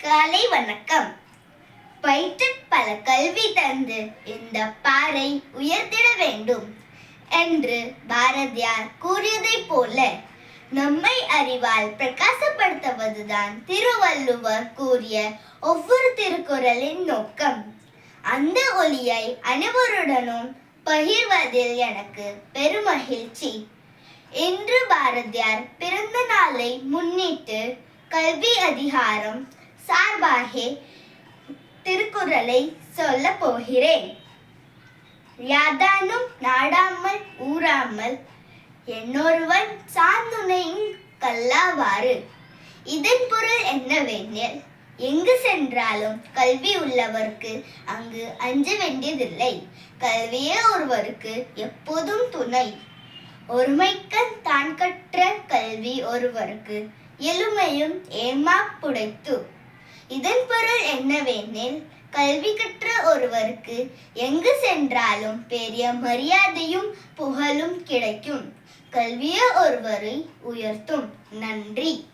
காலை வணக்கம். பயிற்று பல கல்வி தந்து இந்த பாறை உயர்த்திட வேண்டும் என்று பாரதியார் கூறியதைப் போல நம்மை அறிவால் பிரகாசப்படுத்துவதுதான் திருவள்ளுவர் கூறிய ஒவ்வொரு திருக்குறளின் நோக்கம். அந்த ஒளியை அனைவருடனும் பகிர்வதில் எனக்கு பெருமகிழ்ச்சி. இன்று பாரதியார் பிறந்த நாளை முன்னிட்டு கல்வி அதிகாரம் சார்பாக திருக்குறளை சொல்ல போகிறேன். யாதானும் நாடாமல் ஊராமல் என்னொருவன் சார்ந்துணையும் கல்லாவாறு. இதன் பொருள் என்னவெனில், எங்கு சென்றாலும் கல்வி உள்ளவருக்கு அங்கு அஞ்ச வேண்டியதில்லை. கல்வியே ஒருவருக்கு எப்போதும் துணை. ஒருமைக்கண் தான் கற்ற கல்வி ஒருவருக்கு எளிமையும் ஏமாப்புடைத்து. இதன் பொருள் என்னவெனில், கல்வி கற்ற ஒருவருக்கு எங்கு சென்றாலும் பெரிய மரியாதையும் புகழும் கிடைக்கும். கல்வியே ஒருவரை உயர்த்தும். நன்றி.